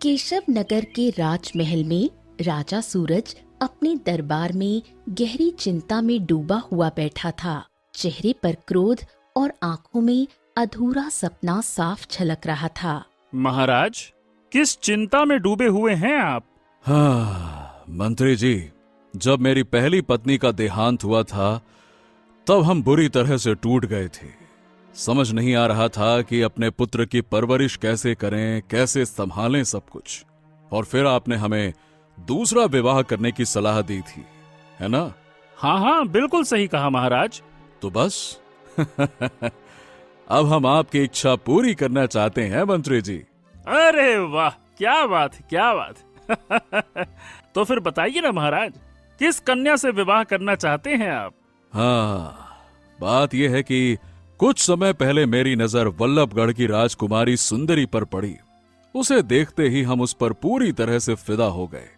केशव नगर के राजमहल में राजा सूरज अपने दरबार में गहरी चिंता में डूबा हुआ बैठा था। चेहरे पर क्रोध और आंखों में अधूरा सपना साफ झलक रहा था। महाराज, किस चिंता में डूबे हुए हैं आप? हाँ मंत्री जी, जब मेरी पहली पत्नी का देहांत हुआ था तब हम बुरी तरह से टूट गए थे। समझ नहीं आ रहा था कि अपने पुत्र की परवरिश कैसे करें, कैसे संभालें सब कुछ। और फिर आपने हमें दूसरा विवाह करने की सलाह दी थी, है ना? हाँ हाँ, बिल्कुल सही कहा महाराज। तो बस अब हम आपकी इच्छा पूरी करना चाहते हैं मंत्री जी। अरे वाह, क्या बात है, क्या बात। तो फिर बताइए ना महाराज, किस कन्या से विवाह करना चाहते हैं आप? हाँ, बात यह है कि कुछ समय पहले मेरी नजर वल्लभगढ़ की राजकुमारी सुंदरी पर पड़ी। उसे देखते ही हम उस पर पूरी तरह से फिदा हो गए।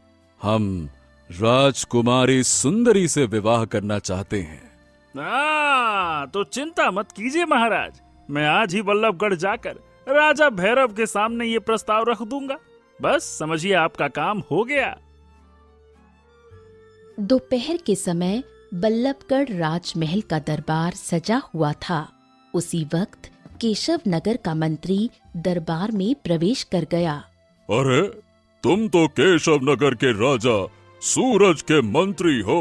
हम राजकुमारी सुंदरी से विवाह करना चाहते हैं। तो चिंता मत कीजिए महाराज, मैं आज ही वल्लभगढ़ जाकर राजा भैरव के सामने ये प्रस्ताव रख दूंगा। बस समझिए, आपका काम हो गया। दोपहर के समय बल्लभगढ़ राजमहल का दरबार सजा हुआ था। उसी वक्त केशव नगर का मंत्री दरबार में प्रवेश कर गया। अरे, तुम तो केशव नगर के राजा सूरज के मंत्री हो।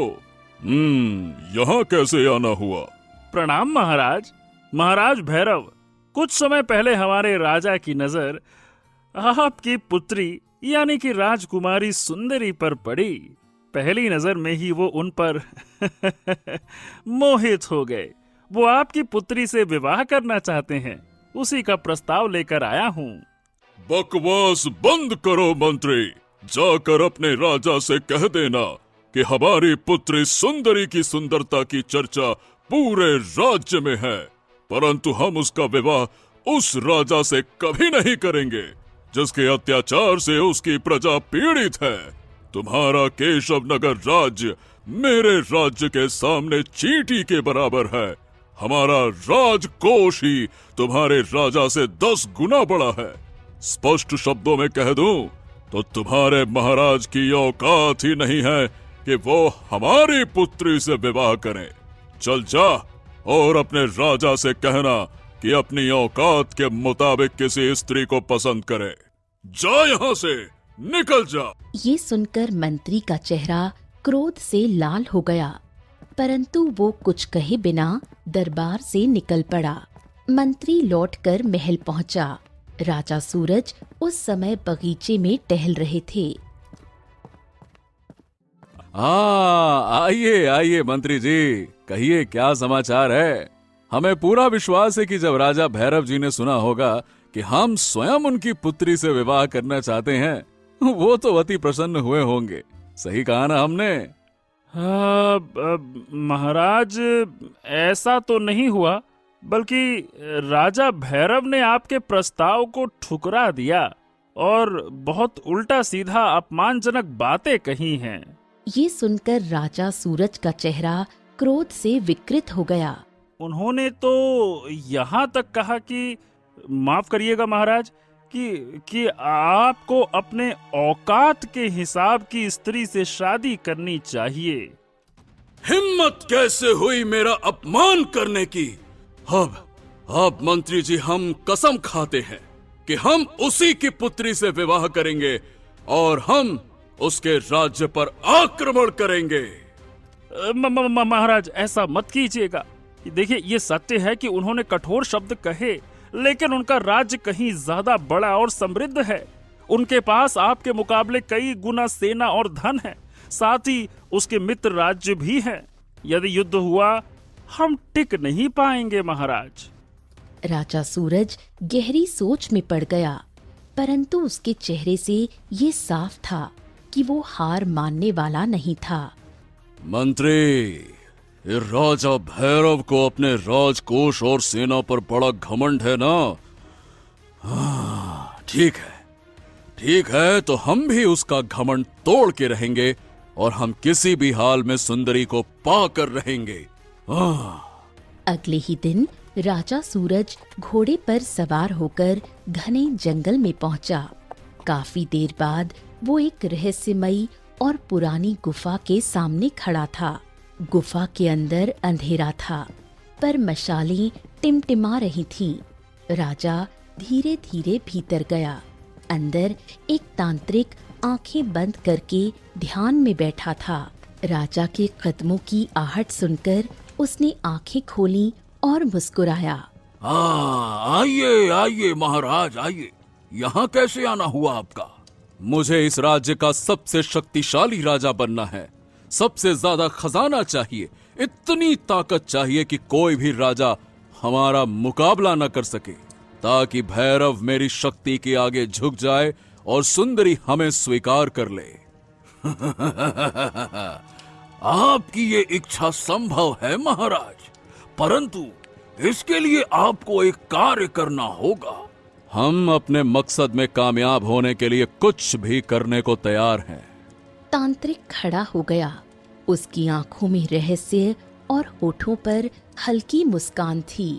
यहाँ कैसे आना हुआ? प्रणाम महाराज। महाराज भैरव, कुछ समय पहले हमारे राजा की नजर आपकी पुत्री यानी कि राजकुमारी सुंदरी पर पड़ी। पहली नजर में ही वो उन पर मोहित हो गए। वो आपकी पुत्री से विवाह करना चाहते हैं, उसी का प्रस्ताव लेकर आया हूँ। बकवास बंद करो मंत्री। जाकर अपने राजा से कह देना कि हमारी पुत्री सुंदरी की सुंदरता की चर्चा पूरे राज्य में है, परंतु हम उसका विवाह उस राजा से कभी नहीं करेंगे जिसके अत्याचार से उसकी प्रजा पीड़ित है। तुम्हारा केशव नगर राज्य मेरे राज्य के सामने चींटी के बराबर है। हमारा राजकोष ही तुम्हारे राजा से 10 गुना बड़ा है। स्पष्ट शब्दों में कह दूं तो तुम्हारे महाराज की औकात ही नहीं है कि वो हमारी पुत्री से विवाह करें। चल जा और अपने राजा से कहना कि अपनी औकात के मुताबिक किसी स्त्री को पसंद करे। जा यहाँ से, निकल जा। ये सुनकर मंत्री का चेहरा क्रोध से लाल हो गया, परंतु वो कुछ कहे बिना दरबार से निकल पड़ा। मंत्री लौटकर महल पहुंचा। राजा सूरज उस समय बगीचे में टहल रहे थे। आइए आइए मंत्री जी, कहिए क्या समाचार है। हमें पूरा विश्वास है कि जब राजा भैरव जी ने सुना होगा कि हम स्वयं उनकी पुत्री से विवाह करना चाहते हैं, वो तो अति प्रसन्न हुए होंगे। सही कहा ना हमने? महाराज, ऐसा तो नहीं हुआ, बल्कि राजा भैरव ने आपके प्रस्ताव को ठुकरा दिया और बहुत उल्टा सीधा अपमानजनक बातें कही हैं। ये सुनकर राजा सूरज का चेहरा क्रोध से विकृत हो गया। उन्होंने तो यहाँ तक कहा कि, माफ करिएगा महाराज, कि आपको अपने औकात के हिसाब की स्त्री से शादी करनी चाहिए। हिम्मत कैसे हुई मेरा अपमान करने की? अब मंत्री जी, हम कसम खाते हैं कि हम उसी की पुत्री से विवाह करेंगे और हम उसके राज्य पर आक्रमण करेंगे। महाराज, ऐसा मत कीजिएगा। देखिए, ये सत्य है कि उन्होंने कठोर शब्द कहे, लेकिन उनका राज्य कहीं ज्यादा बड़ा और समृद्ध है। उनके पास आपके मुकाबले कई गुना सेना और धन है, साथ ही उसके मित्र राज्य भी हैं। यदि युद्ध हुआ, हम टिक नहीं पाएंगे महाराज। राजा सूरज गहरी सोच में पड़ गया, परंतु उसके चेहरे से ये साफ था कि वो हार मानने वाला नहीं था। मंत्री, राजा भैरव को अपने राजकोष और सेना पर बड़ा घमंड है ना? हाँ, ठीक है, तो हम भी उसका घमंड तोड़ के रहेंगे और हम किसी भी हाल में सुंदरी को पाकर रहेंगे। अगले ही दिन राजा सूरज घोड़े पर सवार होकर घने जंगल में पहुंचा। काफी देर बाद वो एक रहस्यमयी और पुरानी गुफा के सामने खड़ा था। गुफा के अंदर अंधेरा था, पर मशालें टिमटिमा रही थीं। राजा धीरे धीरे भीतर गया। अंदर एक तांत्रिक आंखें बंद करके ध्यान में बैठा था। राजा के कदमों की आहट सुनकर उसने आंखें खोलीं और मुस्कुराया। आइए आइए महाराज आइए, यहाँ कैसे आना हुआ आपका? मुझे इस राज्य का सबसे शक्तिशाली राजा बनना है। सबसे ज्यादा खजाना चाहिए, इतनी ताकत चाहिए कि कोई भी राजा हमारा मुकाबला न कर सके, ताकि भैरव मेरी शक्ति के आगे झुक जाए और सुंदरी हमें स्वीकार कर ले। आपकी ये इच्छा संभव है महाराज, परंतु इसके लिए आपको एक कार्य करना होगा। हम अपने मकसद में कामयाब होने के लिए कुछ भी करने को तैयार हैं। तांत्रिक खड़ा हो गया। उसकी आंखों में रहस्य और होठों पर हल्की मुस्कान थी।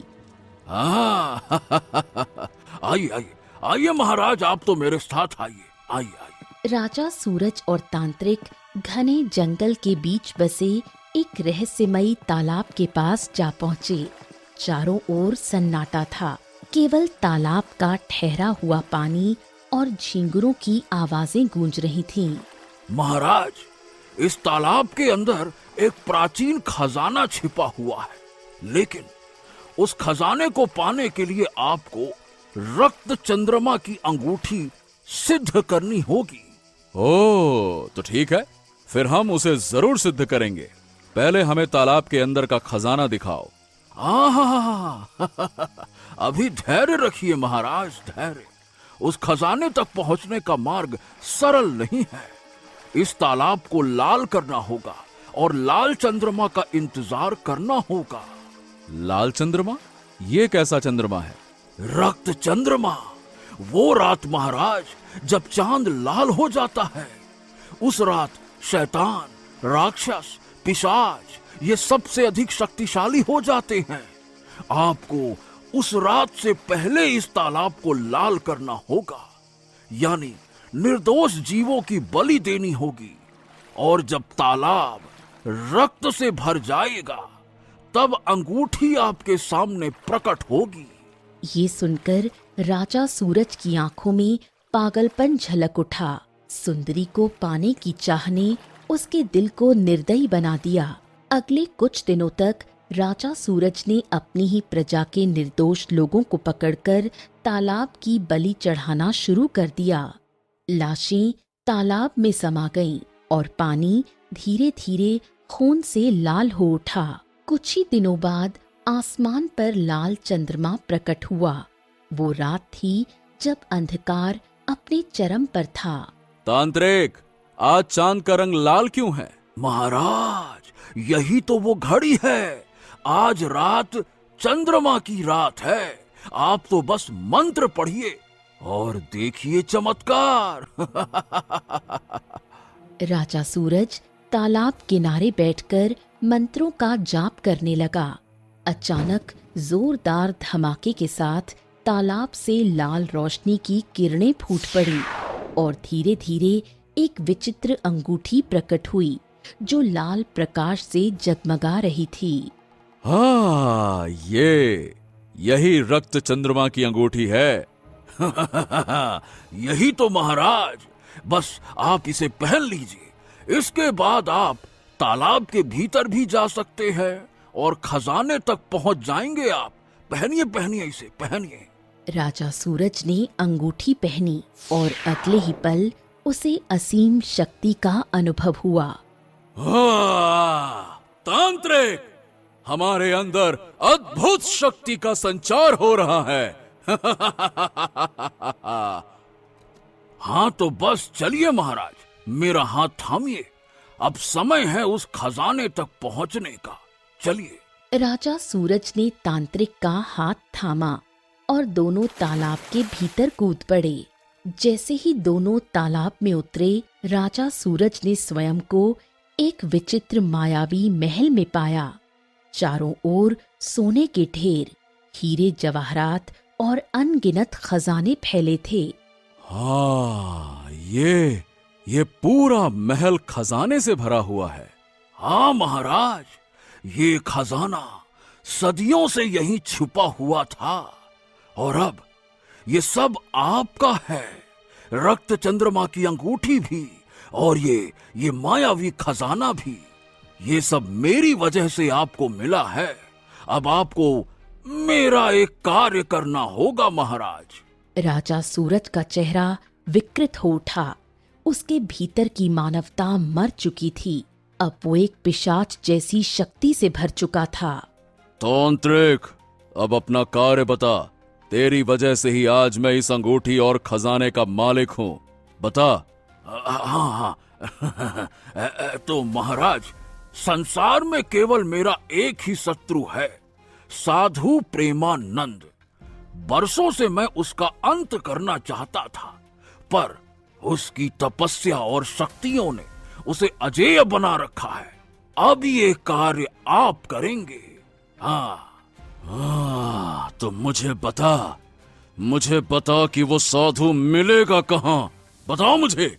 आइए आइए आइए महाराज, आप तो मेरे साथ आइए आइए आइए। राजा सूरज और तांत्रिक घने जंगल के बीच बसे एक रहस्यमयी तालाब के पास जा पहुँचे। चारों ओर सन्नाटा था। केवल तालाब का ठहरा हुआ पानी और झींगुरों की आवाजें गूंज रही थीं। महाराज, इस तालाब के अंदर एक प्राचीन खजाना छिपा हुआ है, लेकिन उस खजाने को पाने के लिए आपको रक्त चंद्रमा की अंगूठी सिद्ध करनी होगी। ओह, तो ठीक है, फिर हम उसे जरूर सिद्ध करेंगे। पहले हमें तालाब के अंदर का खजाना दिखाओ। अभी धैर्य रखिए महाराज, धैर्य। उस खजाने तक पहुंचने का मार्ग सरल नहीं है। इस तालाब को लाल करना होगा और लाल चंद्रमा का इंतजार करना होगा। लाल चंद्रमा? ये कैसा चंद्रमा है? रक्त चंद्रमा। वो रात महाराज जब चांद लाल हो जाता है, उस रात शैतान, राक्षस, पिशाच ये सबसे अधिक शक्तिशाली हो जाते हैं। आपको उस रात से पहले इस तालाब को लाल करना होगा, यानी निर्दोष जीवों की बलि देनी होगी। और जब तालाब रक्त से भर जाएगा, तब अंगूठी आपके सामने प्रकट होगी। ये सुनकर राजा सूरज की आंखों में पागलपन झलक उठा। सुंदरी को पाने की चाह ने उसके दिल को निर्दयी बना दिया। अगले कुछ दिनों तक राजा सूरज ने अपनी ही प्रजा के निर्दोष लोगों को पकड़कर तालाब की बलि चढ़ाना शुरू कर दिया। लाशें तालाब में समा गईं और पानी धीरे धीरे खून से लाल हो उठा। कुछ ही दिनों बाद आसमान पर लाल चंद्रमा प्रकट हुआ। वो रात थी जब अंधकार अपने चरम पर था। तांत्रिक, आज चांद का रंग लाल क्यों है? महाराज, यही तो वो घड़ी है। आज रात चंद्रमा की रात है। आप तो बस मंत्र पढ़िए और देखिए चमत्कार। राजा सूरज तालाब किनारे बैठकर मंत्रों का जाप करने लगा। अचानक जोरदार धमाके के साथ तालाब से लाल रोशनी की किरणें फूट पड़ी और धीरे धीरे एक विचित्र अंगूठी प्रकट हुई जो लाल प्रकाश से जगमगा रही थी। हाँ, यही रक्त चंद्रमा की अंगूठी है। यही तो महाराज, बस आप इसे पहन लीजिए। इसके बाद आप तालाब के भीतर भी जा सकते हैं और खजाने तक पहुंच जाएंगे आप। पहनिए पहनिए, इसे पहनिए। राजा सूरज ने अंगूठी पहनी और अगले ही पल उसे असीम शक्ति का अनुभव हुआ। तांत्रिक, हमारे अंदर अद्भुत शक्ति का संचार हो रहा है। हाँ तो बस चलिए महाराज, मेरा हाथ थामिए। अब समय है उस खजाने तक पहुंचने का। चलिए। राजा सूरज ने तांत्रिक का हाथ थामा और दोनों तालाब के भीतर कूद पड़े। जैसे ही दोनों तालाब में उतरे, राजा सूरज ने स्वयं को एक विचित्र मायावी महल में पाया। चारों ओर सोने के ढेर, हीरे जवाहरात और अनगिनत खजाने फैले थे। हाँ, ये पूरा महल खजाने से भरा हुआ है। हाँ महाराज, ये खजाना सदियों से यहीं छुपा हुआ था और अब ये सब आपका है। रक्त चंद्रमा की अंगूठी भी और ये मायावी खजाना भी, ये सब मेरी वजह से आपको मिला है। अब आपको मेरा एक कार्य करना होगा महाराज। राजा सूरज का चेहरा विकृत हो उठा। उसके भीतर की मानवता मर चुकी थी। अब वो एक पिशाच जैसी शक्ति से भर चुका था। तांत्रिक, अब अपना कार्य बता। तेरी वजह से ही आज मैं इस अंगूठी और खजाने का मालिक हूं। बता। हाँ तो महाराज, संसार में केवल मेरा एक ही शत्रु है, साधु प्रेमानंद। बरसों से मैं उसका अंत करना चाहता था, पर उसकी तपस्या और शक्तियों ने उसे अजेय बना रखा है। अब ये कार्य आप करेंगे। हाँ, तो मुझे बता कि वो साधु मिलेगा कहाँ। बताओ मुझे।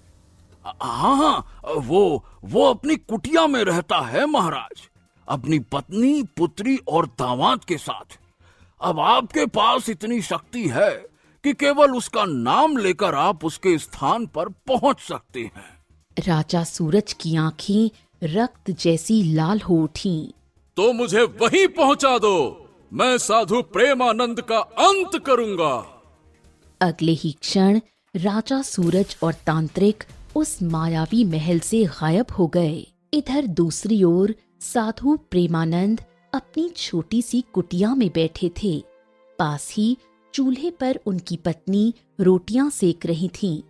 हाँ, वो अपनी कुटिया में रहता है महाराज, अपनी पत्नी, पुत्री और दामाद के साथ। अब आपके पास इतनी शक्ति है कि केवल उसका नाम लेकर आप उसके स्थान पर पहुंच सकते हैं। राजा सूरज की आंखें रक्त जैसी लाल हो उठीं। तो मुझे वहीं पहुंचा दो। मैं साधु प्रेमानंद का अंत करूंगा। अगले ही क्षण राजा सूरज और तांत्रिक उस मायावी महल से गायब हो गए। इधर दूसरी ओर साधु प्रेमानंद अपनी छोटी सी कुटिया में बैठे थे। पास ही चूल्हे पर उनकी पत्नी रोटियां सेक रही थीं।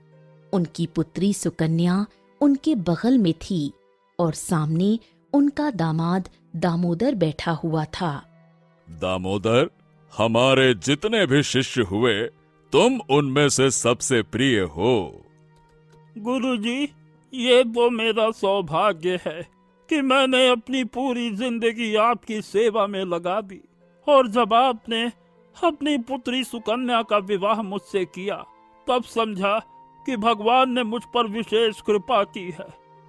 उनकी पुत्री सुकन्या उनके बगल में थी और सामने उनका दामाद दामोदर बैठा हुआ था। दामोदर, हमारे जितने भी शिष्य हुए, तुम उनमें से सबसे प्रिय हो। गुरुजी, ये तो मेरा सौभाग्य है कि मैंने अपनी पूरी जिंदगी आपकी सेवा में लगा दी, और जब आपने अपनी पुत्री सुकन्या का विवाह मुझसे किया, तब समझा कि भगवान ने मुझ पर विशेष कृपा की है।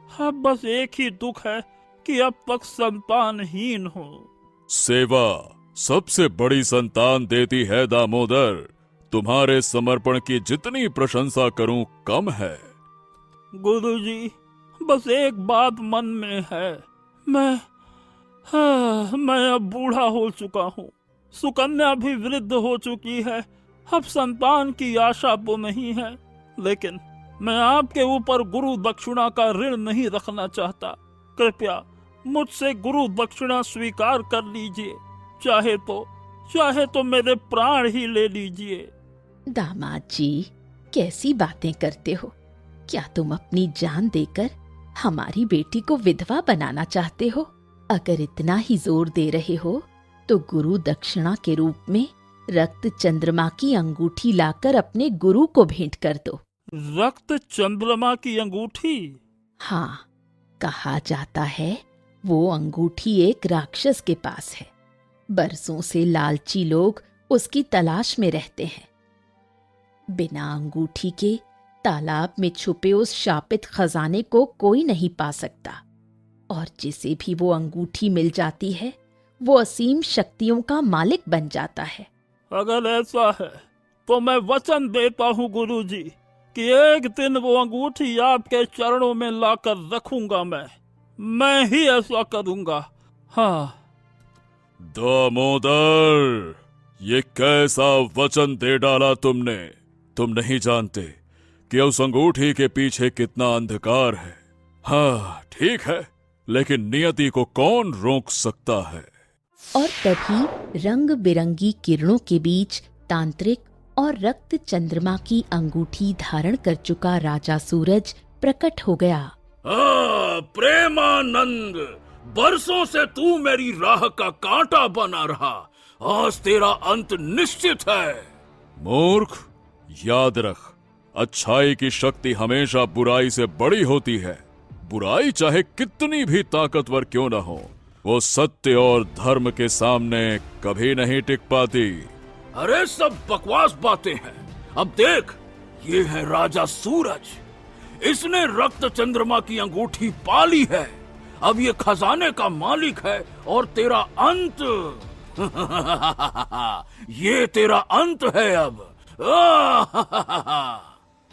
अब बस एक ही दुख है कि अब तक संतानहीन हूँ। सेवा सबसे बड़ी संतान देती है दामोदर। तुम्हारे समर्पण की जितनी प्रशंसा करूं कम है। गुरुजी, बस एक बात मन में है। मैं अब बूढ़ा हो चुका हूँ, सुकन्या भी वृद्ध हो चुकी है। अब संतान की आशा तो नहीं है, लेकिन मैं आपके ऊपर गुरु दक्षिणा का ऋण नहीं रखना चाहता। कृपया मुझसे गुरु दक्षिणा स्वीकार कर लीजिए, चाहे तो मेरे प्राण ही ले लीजिए। दामाद जी, कैसी बातें करते हो? क्या तुम अपनी जान देकर हमारी बेटी को विधवा बनाना चाहते हो? अगर इतना ही जोर दे रहे हो तो गुरु दक्षिणा के रूप में रक्त चंद्रमा की अंगूठी लाकर अपने गुरु को भेंट कर दो। रक्त चंद्रमा की अंगूठी? हाँ, कहा जाता है वो अंगूठी एक राक्षस के पास है। बरसों से लालची लोग उसकी तलाश में रहते हैं। बिना अंगूठी के तालाब में छुपे उस शापित खजाने को कोई नहीं पा सकता, और जिसे भी वो अंगूठी मिल जाती है वो असीम शक्तियों का मालिक बन जाता है। अगर ऐसा है तो मैं वचन देता हूँ गुरुजी कि एक दिन वो अंगूठी आपके चरणों में लाकर रखूंगा। मैं ही ऐसा करूंगा। हाँ। दामोदर, ये कैसा वचन दे डाला तुमने? तुम नहीं जानते कि उस अंगूठी के पीछे कितना अंधकार है। हाँ ठीक है, लेकिन नियति को कौन रोक सकता है? और तभी रंग बिरंगी किरणों के बीच तांत्रिक और रक्त चंद्रमा की अंगूठी धारण कर चुका राजा सूरज प्रकट हो गया। प्रेमानंद, बरसों से तू मेरी राह का कांटा बना रहा, आज तेरा अंत निश्चित है। मूर्ख, याद रख, अच्छाई की शक्ति हमेशा बुराई से बड़ी होती है। बुराई चाहे कितनी भी ताकतवर क्यों न हो, वो सत्य और धर्म के सामने कभी नहीं टिक पाती। अरे सब बकवास बातें हैं। अब देख, ये है राजा सूरज। इसने रक्त चंद्रमा की अंगूठी पाली है। अब ये खजाने का मालिक है और तेरा अंत ये तेरा अंत है अब।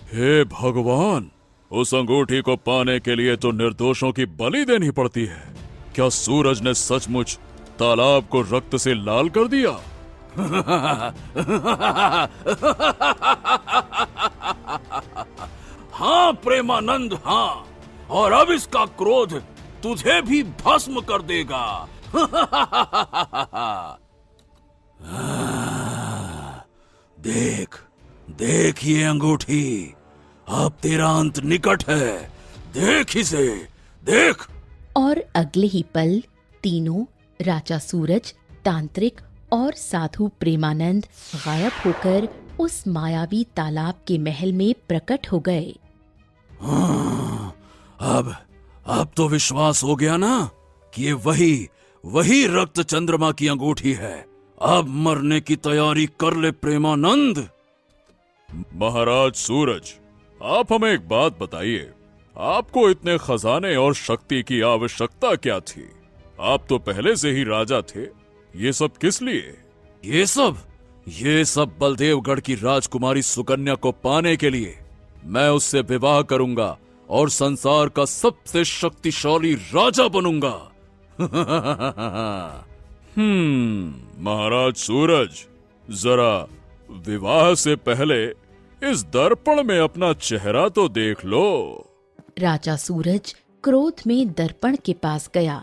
हे भगवान, उस अंगूठी को पाने के लिए तो निर्दोषों की बलि देनी पड़ती है। क्या सूरज ने सचमुच तालाब को रक्त से लाल कर दिया? हाँ प्रेमानंद, हाँ। और अब इसका क्रोध तुझे भी भस्म कर देगा। देख देख ये अंगूठी, अब तेरा अंत निकट है। देख इसे, देख। और अगले ही पल तीनों, राजा सूरज, तांत्रिक और साधु प्रेमानंद, गायब होकर उस मायावी तालाब के महल में प्रकट हो गए। अब तो विश्वास हो गया ना कि ये वही रक्त चंद्रमा की अंगूठी है। अब मरने की तैयारी कर ले प्रेमानंद। महाराज सूरज, आप हमें एक बात बताइए, आपको इतने खजाने और शक्ति की आवश्यकता क्या थी? आप तो पहले से ही राजा थे। ये सब किस लिए? ये सब बलदेवगढ़ की राजकुमारी सुकन्या को पाने के लिए। मैं उससे विवाह करूंगा और संसार का सबसे शक्तिशाली राजा बनूंगा। महाराज सूरज, जरा विवाह से पहले इस दर्पण में अपना चेहरा तो देख लो। राजा सूरज क्रोध में दर्पण के पास गया।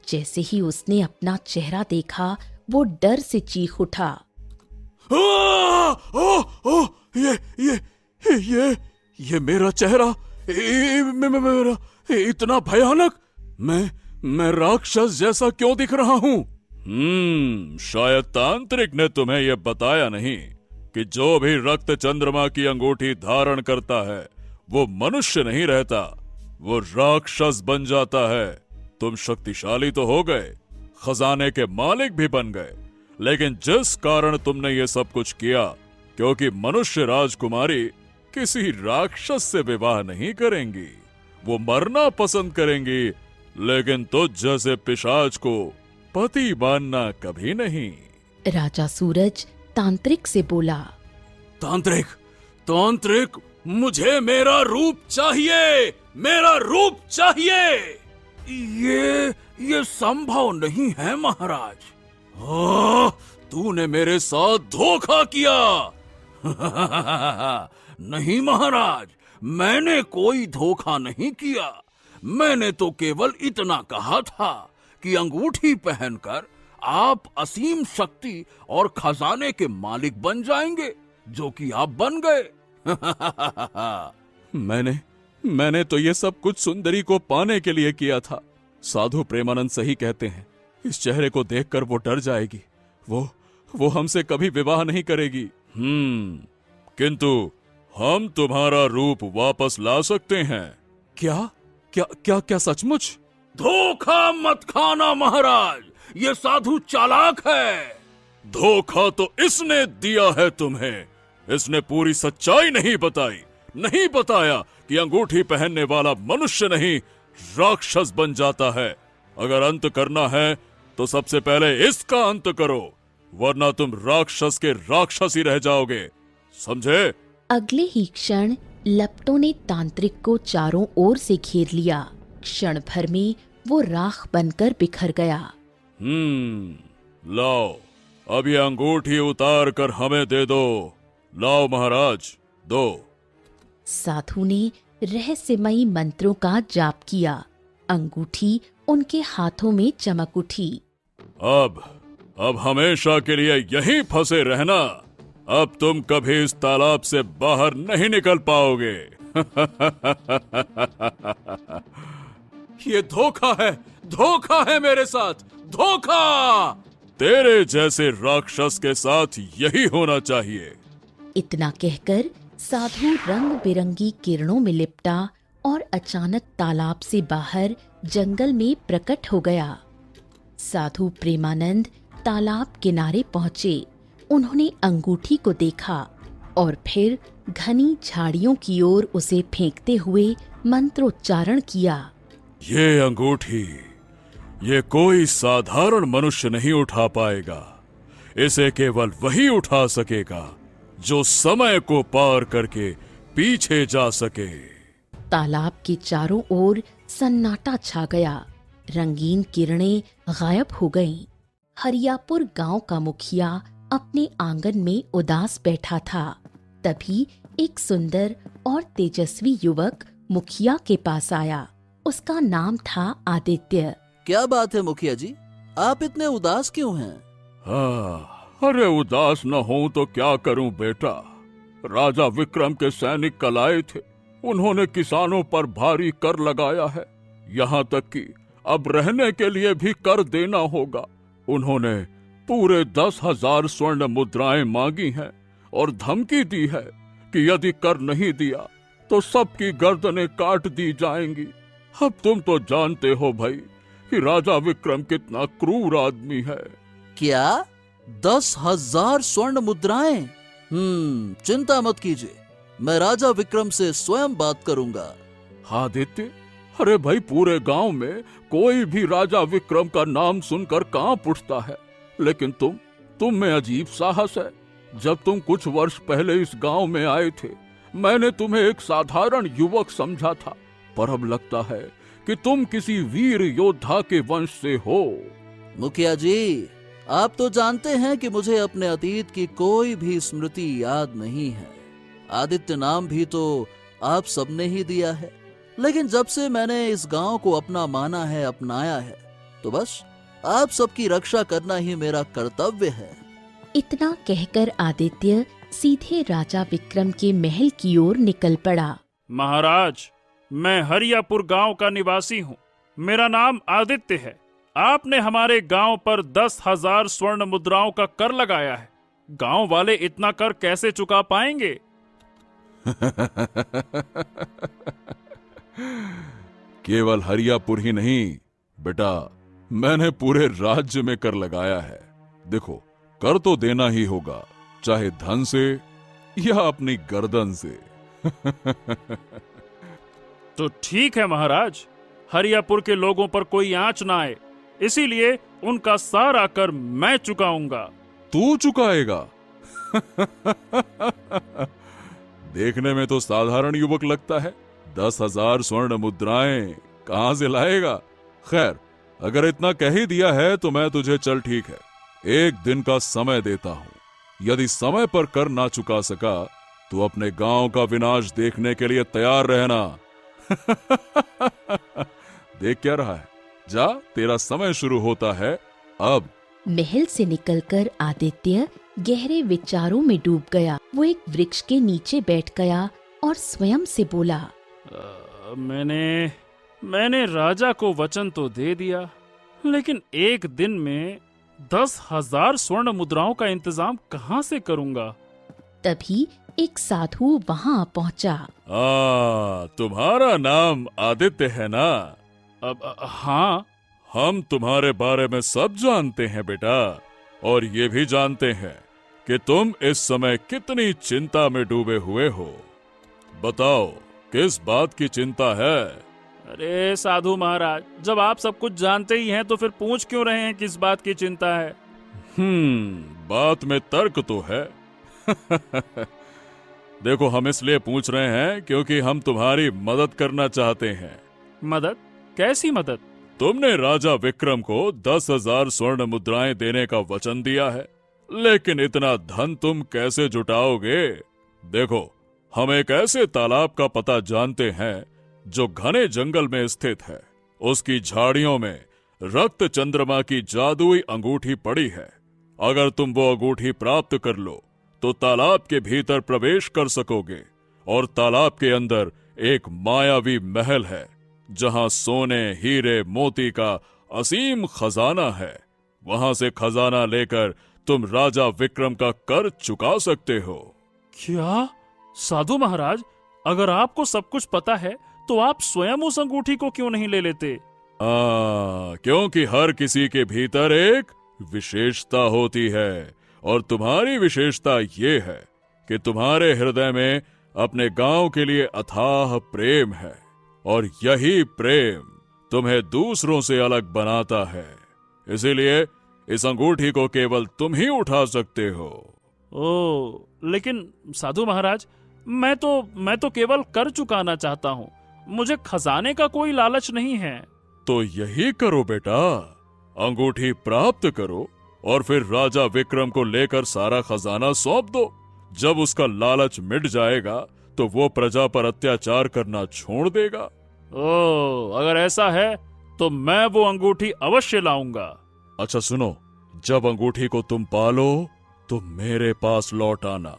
जैसे ही उसने अपना चेहरा देखा, वो डर से चीख उठा। ये मेरा चेहरा, मेरा इतना भयानक। मैं राक्षस जैसा क्यों दिख रहा हूँ? शायद तांत्रिक ने तुम्हें यह बताया नहीं कि जो भी रक्त चंद्रमा की अंगूठी धारण करता है वो मनुष्य नहीं रहता, वो राक्षस बन जाता है। तुम शक्तिशाली तो हो गए, खजाने के मालिक भी बन गए, लेकिन जिस कारण तुमने ये सब कुछ किया, क्योंकि मनुष्य राजकुमारी किसी राक्षस से विवाह नहीं करेंगी, वो मरना पसंद करेंगी, लेकिन तुझ जैसे पिशाच को पति मानना कभी नहीं। राजा सूरज तांत्रिक से बोला, तांत्रिक, मुझे मेरा रूप चाहिए, मेरा रूप चाहिए। ये संभव नहीं है महाराज। तूने मेरे साथ धोखा किया। नहीं महाराज, मैंने कोई धोखा नहीं किया। मैंने तो केवल इतना कहा था कि अंगूठी पहनकर आप असीम शक्ति और खजाने के मालिक बन जाएंगे, जो कि आप बन गए। मैंने तो ये सब कुछ सुंदरी को पाने के लिए किया था। साधु प्रेमानंद सही कहते हैं, इस चेहरे को देखकर वो डर जाएगी। वो हमसे कभी विवाह नहीं करेगी। किंतु हम तुम्हारा रूप वापस ला सकते हैं। क्या सचमुच? धोखा मत खाना महाराज, ये साधु चालाक है। धोखा तो इसने दिया है तुम्हें। इसने पूरी सच्चाई नहीं बताई, नहीं बताया कि अंगूठी पहनने वाला मनुष्य नहीं राक्षस बन जाता है। अगर अंत करना है तो सबसे पहले इसका अंत करो, वरना तुम राक्षस के राक्षस ही रह जाओगे, समझे? अगले ही क्षण लपटों ने तांत्रिक को चारों ओर से घेर लिया। क्षण भर में वो राख बनकर बिखर गया। लाओ, अब ये अंगूठी उतार कर हमें दे दो। लाओ महाराज, दो। साधु ने रहस्यमयी मंत्रों का जाप किया। अंगूठी उनके हाथों में चमक उठी। अब हमेशा के लिए यहीं फंसे रहना। अब तुम कभी इस तालाब से बाहर नहीं निकल पाओगे। ये धोखा है मेरे साथ, धोखा। तेरे जैसे राक्षस के साथ यही होना चाहिए। इतना कहकर साधु रंग बिरंगी किरणों में लिपटा और अचानक तालाब से बाहर जंगल में प्रकट हो गया। साधु प्रेमानंद तालाब किनारे पहुंचे। उन्होंने अंगूठी को देखा। और फिर घनी झाड़ियों की ओर उसे फेंकते हुए मंत्रोच्चारण किया। ये अंगूठी ये कोई साधारण मनुष्य नहीं उठा पाएगा। इसे केवल वही उठा सकेगा जो समय को पार करके पीछे जा सके। तालाब के चारों ओर सन्नाटा छा गया। रंगीन किरणें गायब हो गईं। हरियापुर गांव का मुखिया अपने आंगन में उदास बैठा था। तभी एक सुंदर और तेजस्वी युवक मुखिया के पास आया। उसका नाम था आदित्य। क्या बात है मुखिया जी, आप इतने उदास क्यों हैं? हाँ, अरे उदास न हो तो क्या करूं बेटा। राजा विक्रम के सैनिक कल आए थे। उन्होंने किसानों पर भारी कर लगाया है। यहाँ तक कि अब रहने के लिए भी कर देना होगा। उन्होंने पूरे 10,000 स्वर्ण मुद्राएं मांगी हैं और धमकी दी है कि यदि कर नहीं दिया तो सबकी गर्दनें काट दी जाएंगी। अब तुम तो जानते हो भाई कि राजा विक्रम कितना क्रूर आदमी है। क्या 10,000 स्वर्ण मुद्राएं? चिंता मत कीजिए, मैं राजा विक्रम से स्वयं बात करूंगा। आदित्य, अरे भाई पूरे गांव में कोई भी राजा विक्रम का नाम सुनकर कांप उठता है, लेकिन तुम में अजीब साहस है। जब तुम कुछ वर्ष पहले इस गांव में आए थे, मैंने तुम्हें एक साधारण युवक समझा था, पर अब लगता है कि तुम किसी वीर योद्धा के वंश से हो। मुखिया जी, आप तो जानते हैं कि मुझे अपने अतीत की कोई भी स्मृति याद नहीं है। आदित्य नाम भी तो आप सबने ही दिया है, लेकिन जब से मैंने इस गांव को अपना माना है, अपनाया है, तो बस आप सबकी रक्षा करना ही मेरा कर्तव्य है। इतना कहकर आदित्य सीधे राजा विक्रम के महल की ओर निकल पड़ा। महाराज, मैं हरियापुर गांव का निवासी हूँ। मेरा नाम आदित्य है। आपने हमारे गांव पर 10,000 स्वर्ण मुद्राओं का कर लगाया है। गांव वाले इतना कर कैसे चुका पाएंगे? केवल हरियापुर ही नहीं बेटा, मैंने पूरे राज्य में कर लगाया है। देखो, कर तो देना ही होगा, चाहे धन से या अपनी गर्दन से। तो ठीक है महाराज, हरियापुर के लोगों पर कोई आंच ना आए, इसीलिए उनका सारा कर मैं चुकाऊंगा। तू चुकाएगा? देखने में तो साधारण युवक लगता है। 10,000 स्वर्ण मुद्राएं कहां से लाएगा? खैर, अगर इतना कह ही दिया है तो मैं तुझे चल ठीक है, 1 दिन का समय देता हूं। यदि समय पर कर ना चुका सका तो अपने गांव का विनाश देखने के लिए तैयार रहना। देख क्या रहा है? जा, तेरा समय शुरू होता है अब। महल से निकलकर आदित्य गहरे विचारों में डूब गया। वो एक वृक्ष के नीचे बैठ गया और स्वयं से बोला, मैंने राजा को वचन तो दे दिया, लेकिन 1 दिन में 10,000 स्वर्ण मुद्राओं का इंतजाम कहां से करूंगा? तभी एक साधु वहां पहुंचा। तुम्हारा नाम आदित्य है ना? अब हाँ। हम तुम्हारे बारे में सब जानते हैं बेटा, और ये भी जानते हैं कि तुम इस समय कितनी चिंता में डूबे हुए हो। बताओ, किस बात की चिंता है? अरे साधु महाराज, जब आप सब कुछ जानते ही हैं तो फिर पूछ क्यों रहे हैं किस बात की चिंता है? बात में तर्क तो है। देखो, हम इसलिए पूछ रहे हैं क्योंकि हम तुम्हारी मदद करना चाहते हैं। मदद? कैसी मदद? तुमने राजा विक्रम को 10,000 स्वर्ण मुद्राएं देने का वचन दिया है, लेकिन इतना धन तुम कैसे जुटाओगे? देखो, हम एक ऐसे तालाब का पता जानते हैं जो घने जंगल में स्थित है। उसकी झाड़ियों में रक्त चंद्रमा की जादुई अंगूठी पड़ी है। अगर तुम वो अंगूठी प्राप्त कर लो तो तालाब के भीतर प्रवेश कर सकोगे, और तालाब के अंदर एक मायावी महल है जहां सोने, हीरे, मोती का असीम खजाना है। वहां से खजाना लेकर तुम राजा विक्रम का कर चुका सकते हो। क्या? साधु महाराज, अगर आपको सब कुछ पता है तो आप स्वयं उस अंगूठी को क्यों नहीं ले लेते? क्योंकि हर किसी के भीतर एक विशेषता होती है, और तुम्हारी विशेषता ये है कि तुम्हारे हृदय में अपने गांव के लिए अथाह प्रेम है और यही प्रेम तुम्हें दूसरों से अलग बनाता है। इसीलिए इस अंगूठी को केवल तुम ही उठा सकते हो। लेकिन साधु महाराज, मैं तो केवल कर चुकाना चाहता हूँ। मुझे खजाने का कोई लालच नहीं है। तो यही करो बेटा, अंगूठी प्राप्त करो और फिर राजा विक्रम को लेकर सारा खजाना सौंप दो। जब उसका लालच मिट जाएगा तो वो प्रजा पर अत्याचार करना छोड़ देगा। अगर ऐसा है तो मैं वो अंगूठी अवश्य लाऊंगा। अच्छा सुनो, जब अंगूठी को तुम पालो तो मेरे पास लौट आना।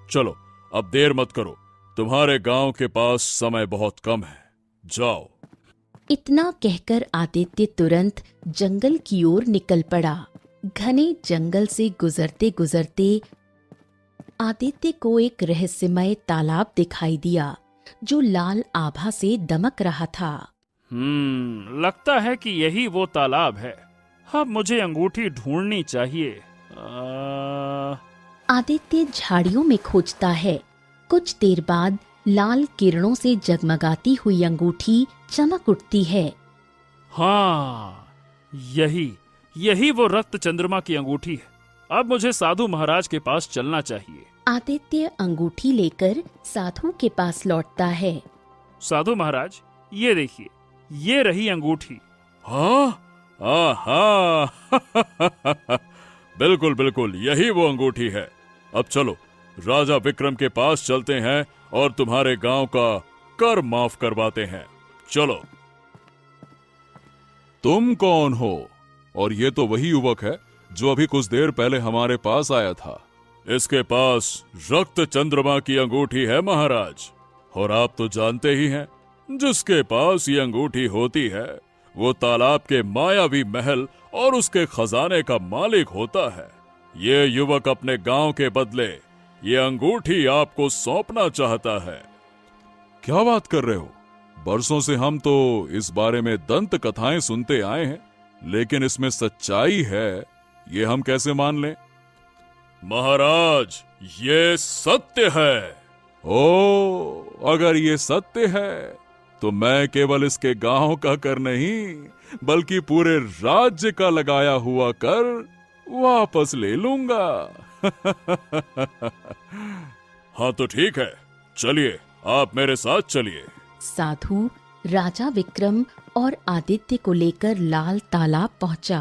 चलो अब देर मत करो, तुम्हारे गांव के पास समय बहुत कम है, जाओ। इतना कहकर आदित्य तुरंत जंगल की ओर निकल पड़ा। घने जंगल से गुजरते गुजरते आदित्य को एक रहस्यमय तालाब दिखाई दिया जो लाल आभा से दमक रहा था। लगता है कि यही वो तालाब है। अब मुझे अंगूठी ढूंढनी चाहिए। आदित्य झाड़ियों में खोजता है। कुछ देर बाद लाल किरणों से जगमगाती हुई अंगूठी चमक उठती है। हाँ, यही वो रक्त चंद्रमा की अंगूठी है। अब मुझे साधु महाराज के पास चलना चाहिए। आदित्य अंगूठी लेकर साधु के पास लौटता है। साधु महाराज, ये देखिए, ये रही अंगूठी। हाँ बिल्कुल बिल्कुल, यही वो अंगूठी है। अब चलो राजा विक्रम के पास चलते हैं और तुम्हारे गांव का कर माफ करवाते हैं। चलो। तुम कौन हो? और ये तो वही युवक है जो अभी कुछ देर पहले हमारे पास आया था। इसके पास रक्त चंद्रमा की अंगूठी है महाराज, और आप तो जानते ही हैं, जिसके पास ये अंगूठी होती है वो तालाब के मायावी महल और उसके खजाने का मालिक होता है। ये युवक अपने गांव के बदले ये अंगूठी आपको सौंपना चाहता है। क्या बात कर रहे हो? बरसों से हम तो इस बारे में दंत कथाएं सुनते आए हैं, लेकिन इसमें सच्चाई है ये हम कैसे मान लें? महाराज, ये सत्य है। अगर ये सत्य है तो मैं केवल इसके गांव का कर नहीं बल्कि पूरे राज्य का लगाया हुआ कर वापस ले लूंगा। हाँ तो ठीक है, चलिए, आप मेरे साथ चलिए। साधु राजा विक्रम और आदित्य को लेकर लाल तालाब पहुंचा।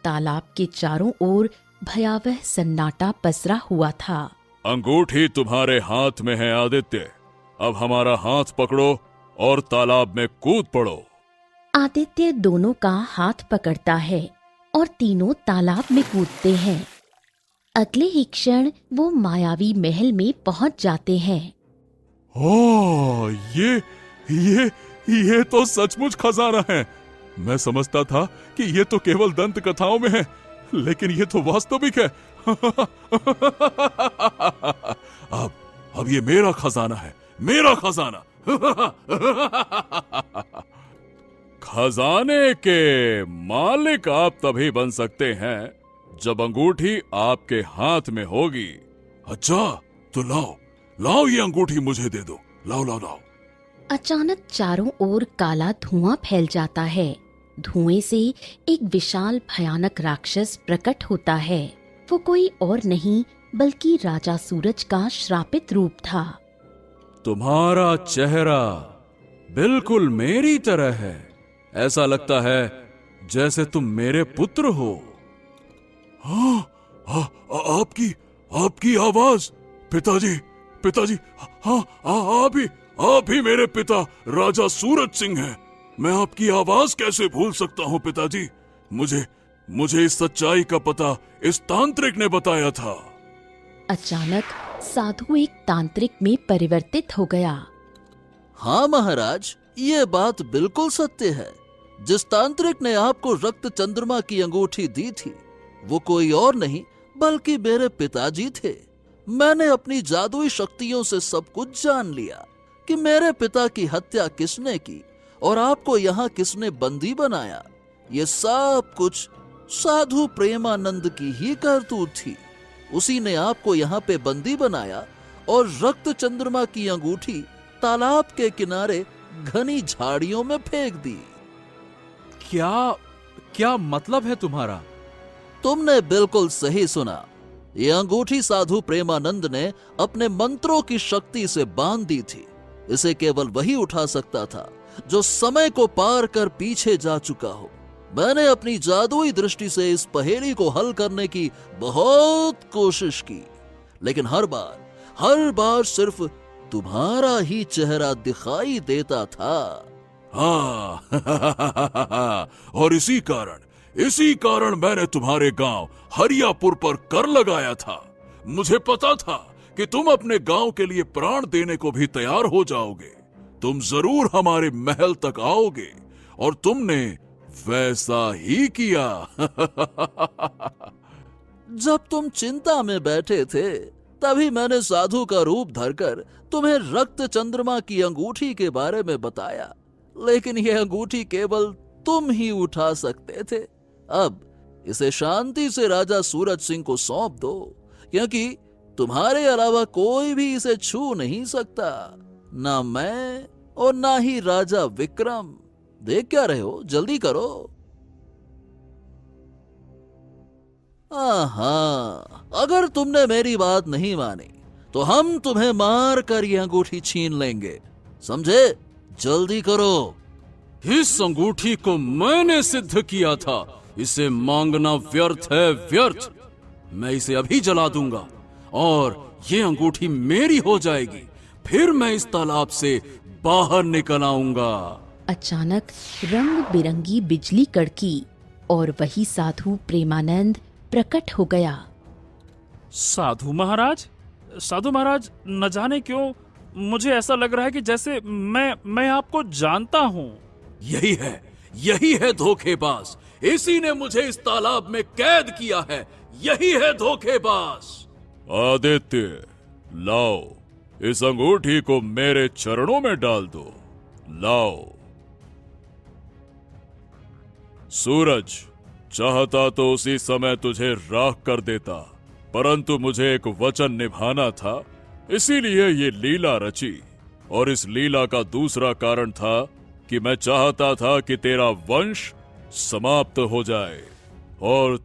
तालाब के चारों ओर भयावह सन्नाटा पसरा हुआ था। अंगूठी तुम्हारे हाथ में है आदित्य, अब हमारा हाथ पकड़ो और तालाब में कूद पड़ो। आदित्य दोनों का हाथ पकड़ता है और तीनों तालाब में कूदते हैं। अगले ही क्षण वो मायावी महल में पहुंच जाते हैं। ये तो सचमुच खजाना है। मैं समझता था कि ये तो केवल दंत कथाओं में है, लेकिन ये तो वास्तविक है। अब ये मेरा खजाना है, मेरा खजाना। खजाने के मालिक आप तभी बन सकते हैं जब अंगूठी आपके हाथ में होगी। अच्छा, तो लाओ ये अंगूठी मुझे दे दो। लाओ। अचानक चारों ओर काला धुआं फैल जाता है। धुएं से एक विशाल भयानक राक्षस प्रकट होता है। वो कोई और नहीं बल्कि राजा सूरज का श्रापित रूप था। तुम्हारा चेहरा बिल्कुल मेरी तरह है। ऐसा लगता है जैसे तुम मेरे पुत्र हो। आपकी आवाज। पिताजी, हाँ, आप ही मेरे पिता राजा सूरज सिंह हैं। मैं आपकी आवाज कैसे भूल सकता हूँ पिताजी? मुझे इस सच्चाई का पता इस तांत्रिक ने बताया था। अचानक साधु एक तांत्रिक में परिवर्तित हो गया। हाँ महाराज, ये बात बिल्कुल सत्य है। जिस तांत्रिक ने आपको रक्त चंद्रमा की अंगूठी दी थी वो कोई और नहीं बल्कि मेरे पिताजी थे। मैंने अपनी जादुई शक्तियों से सब कुछ जान लिया कि मेरे पिता की हत्या किसने की और आपको यहाँ किसने बंदी बनाया। ये सब कुछ साधु प्रेमानंद की ही करतूत थी। उसी ने आपको यहाँ पे बंदी बनाया और रक्त चंद्रमा की अंगूठी तालाब के किनारे घनी झाड़ियों में फेंक दी। क्या क्या मतलब है तुम्हारा? तुमने बिल्कुल सही सुना। ये अंगूठी साधु प्रेमानंद ने अपने मंत्रों की शक्ति से बांध दी थी। इसे केवल वही उठा सकता था जो समय को पार कर पीछे जा चुका हो। मैंने अपनी जादुई दृष्टि से इस पहेली को हल करने की बहुत कोशिश की, लेकिन हर बार सिर्फ तुम्हारा ही चेहरा दिखाई देता था। हाँ और इसी कारण मैंने तुम्हारे गांव हरियापुर पर कर लगाया था। मुझे पता था कि तुम अपने गांव के लिए प्राण देने को भी तैयार हो जाओगे। तुम जरूर हमारे महल तक आओगे और तुमने वैसा ही किया। जब तुम चिंता में बैठे थे तभी मैंने साधु का रूप धरकर तुम्हें रक्त चंद्रमा की अंगूठी के बारे में बताया, लेकिन यह अंगूठी केवल तुम ही उठा सकते थे। अब इसे शांति से राजा सूरज सिंह को सौंप दो, क्योंकि तुम्हारे अलावा कोई भी इसे छू नहीं सकता, ना मैं और ना ही राजा विक्रम। देख क्या रहे हो, जल्दी करो। अगर तुमने मेरी बात नहीं मानी तो हम तुम्हें मार कर यह अंगूठी छीन लेंगे, समझे? जल्दी करो। इस अंगूठी को मैंने सिद्ध किया था, इसे मांगना व्यर्थ है, व्यर्थ। मैं इसे अभी जला दूंगा और ये अंगूठी मेरी हो जाएगी। फिर मैं इस तालाब से बाहर निकल आऊंगा। अचानक रंग बिरंगी बिजली कड़की और वही साधु प्रेमानंद प्रकट हो गया। साधु महाराज, न जाने क्यों मुझे ऐसा लग रहा है कि जैसे मैं आपको जानता हूँ। यही है धोखेबाज। इसी ने मुझे इस तालाब में कैद किया है। यही है धोखेबाज। आदित्य, लाओ, इस अंगूठी को मेरे चरणों में डाल दो। लाओ। सूरज चाहता तो उसी समय तुझे राख कर देता, परंतु मुझे एक वचन निभाना था, इसीलिए ये लीला रची। और इस लीला का दूसरा कारण था कि मैं चाहता था कि तेरा वंश समाप्त हो जाए। और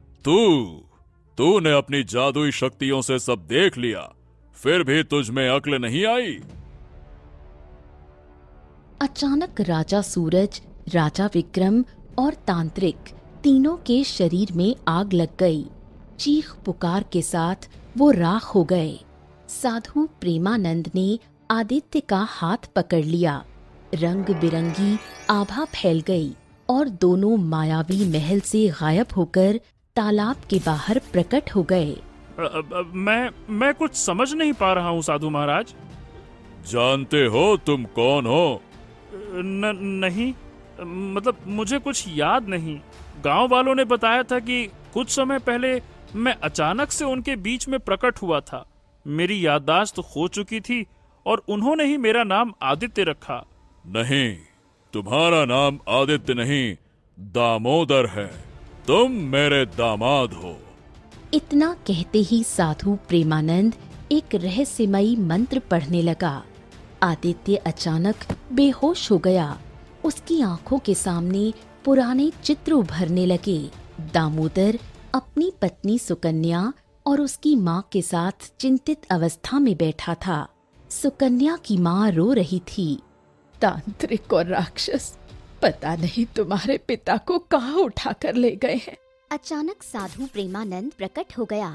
तूने अपनी जादुई शक्तियों से सब देख लिया, फिर भी तुझ में अक्ल नहीं आई। अचानक राजा सूरज, राजा विक्रम और तांत्रिक तीनों के शरीर में आग लग गई। चीख पुकार के साथ वो राख हो गए। साधु प्रेमानंद ने आदित्य का हाथ पकड़ लिया। रंग बिरंगी आभा फैल गई और दोनों मायावी महल से गायब होकर तालाब के बाहर प्रकट हो गए। मैं कुछ समझ नहीं पा रहा हूँ साधु महाराज। जानते हो तुम कौन हो? नहीं, मतलब मुझे कुछ याद नहीं। गांव वालों ने बताया था कि कुछ समय पहले मैं अचानक से उनके बीच में प्रकट हुआ था। मेरी याददाश्त खो चुकी थी और उन्होंने ही मेरा नाम आदित्य रखा। नहीं, तुम्हारा नाम आदित्य नहीं, दामोदर है। तुम मेरे दामाद हो। इतना कहते ही साधु प्रेमानंद एक रहस्यमयी मंत्र पढ़ने लगा। आदित्य अचानक बेहोश हो गया। उसकी आंखों के सामने पुराने चित्र उभरने लगे। दामोदर अपनी पत्नी सुकन्या और उसकी माँ के साथ चिंतित अवस्था में बैठा था। सुकन्या की माँ रो रही थी। तांत्रिक और राक्षस पता नहीं तुम्हारे पिता को कहाँ उठा कर ले गए हैं। अचानक साधु प्रेमानंद प्रकट हो गया।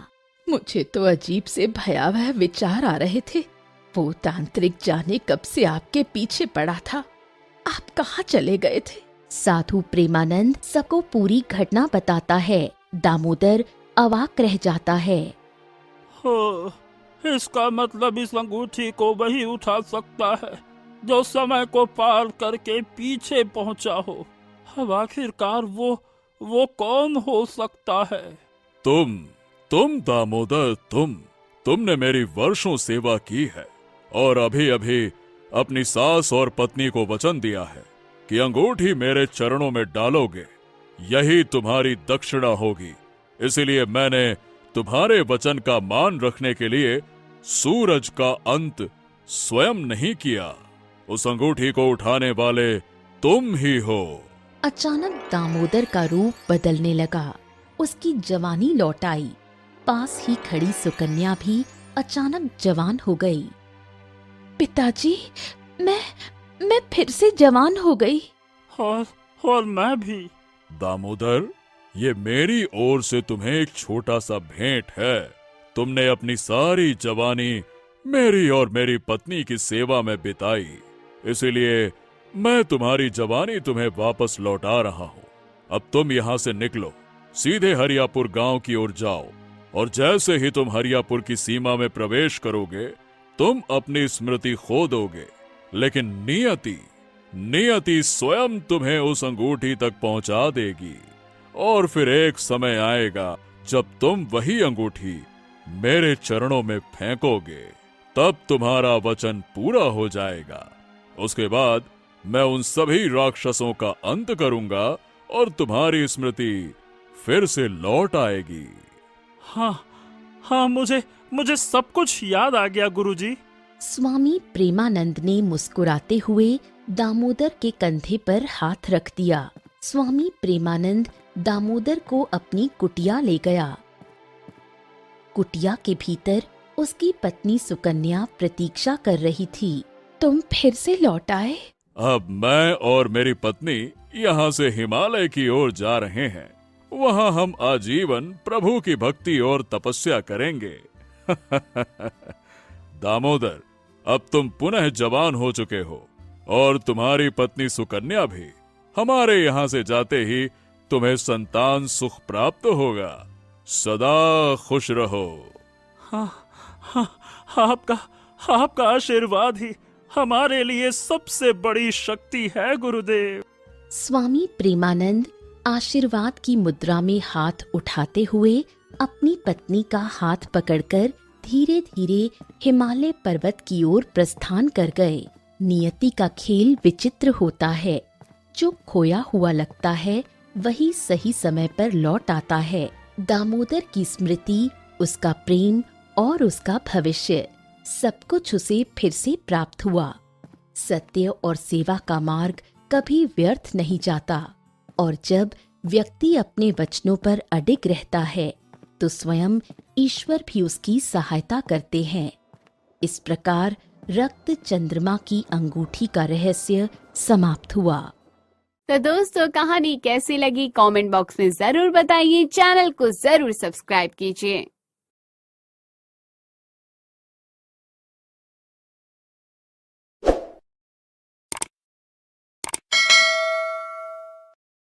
मुझे तो अजीब से भयावह विचार आ रहे थे। वो तांत्रिक जाने कब से आपके पीछे पड़ा था। आप कहाँ चले गए थे? साधु प्रेमानंद सबको पूरी घटना बताता है। दामोदर अवाक रह जाता है। हो, इसका मतलब इस अंगूठी को वही उठा सकता है जो समय को पार करके पीछे पहुंचा हो। अब आखिरकार वो कौन हो सकता है? तुम दामोदर, तुमने मेरी वर्षों सेवा की है और अभी अभी अपनी सास और पत्नी को वचन दिया है कि अंगूठी मेरे चरणों में डालोगे, यही तुम्हारी दक्षिणा होगी। इसीलिए मैंने तुम्हारे वचन का मान रखने के लिए सूरज का अंत स्वयं नहीं किया, उस अंगूठी को उठाने वाले तुम ही हो। अचानक दामोदर का रूप बदलने लगा। उसकी जवानी लौट आई। पास ही खड़ी सुकन्या भी अचानक जवान हो गई। पिताजी, मैं फिर से जवान हो गई। और मैं भी। दामोदर, ये मेरी ओर से तुम्हें एक छोटा सा भेंट है। तुमने अपनी सारी जवानी मेरी और मेरी पत्नी की सेवा में बिताई, इसीलिए मैं तुम्हारी जवानी तुम्हें वापस लौटा रहा हूँ। अब तुम यहाँ से निकलो, सीधे हरियापुर गांव की ओर जाओ, और जैसे ही तुम हरियापुर की सीमा में प्रवेश करोगे, तुम अपनी स्मृति खो दोगे, लेकिन नियति स्वयं तुम्हें उस अंगूठी तक पहुंचा देगी। और फिर एक समय आएगा जब तुम वही अंगूठी मेरे चरणों में फेंकोगे, तब तुम्हारा वचन पूरा हो जाएगा। उसके बाद मैं उन सभी राक्षसों का अंत करूंगा और तुम्हारी स्मृति फिर से लौट आएगी। हाँ, मुझे सब कुछ याद आ गया गुरुजी। स्वामी प्रेमानंद ने मुस्कुराते हुए दामोदर के कंधे पर हाथ रख दिया। स्वामी प्रेमानंद दामोदर को अपनी कुटिया ले गया। कुटिया के भीतर उसकी पत्नी सुकन्या प्रतीक्षा कर रही थी। तुम फिर से लौट आए? अब मैं और मेरी पत्नी यहाँ से हिमालय की ओर जा रहे हैं। वहाँ हम आजीवन प्रभु की भक्ति और तपस्या करेंगे। दामोदर, अब तुम पुनः जवान हो चुके हो, और तुम्हारी पत्नी सुकन्या भी। हमारे यहाँ से जाते ही तुम्हें संतान सुख प्राप्त होगा। सदा खुश रहो। आपका आशीर्वाद ही हमारे लिए सबसे बड़ी शक्ति है गुरुदेव। स्वामी प्रेमानंद आशीर्वाद की मुद्रा में हाथ उठाते हुए अपनी पत्नी का हाथ पकड़कर धीरे धीरे हिमालय पर्वत की ओर प्रस्थान कर गए। नियति का खेल विचित्र होता है। जो खोया हुआ लगता है वही सही समय पर लौट आता है। दामोदर की स्मृति, उसका प्रेम और उसका भविष्य, सब कुछ उसे फिर से प्राप्त हुआ। सत्य और सेवा का मार्ग कभी व्यर्थ नहीं जाता, और जब व्यक्ति अपने वचनों पर अडिग रहता है तो स्वयं ईश्वर भी उसकी सहायता करते हैं। इस प्रकार रक्त चंद्रमा की अंगूठी का रहस्य समाप्त हुआ। तो दोस्तों, कहानी कैसी लगी कमेंट बॉक्स में जरूर बताइए। चैनल को जरूर सब्सक्राइब कीजिए।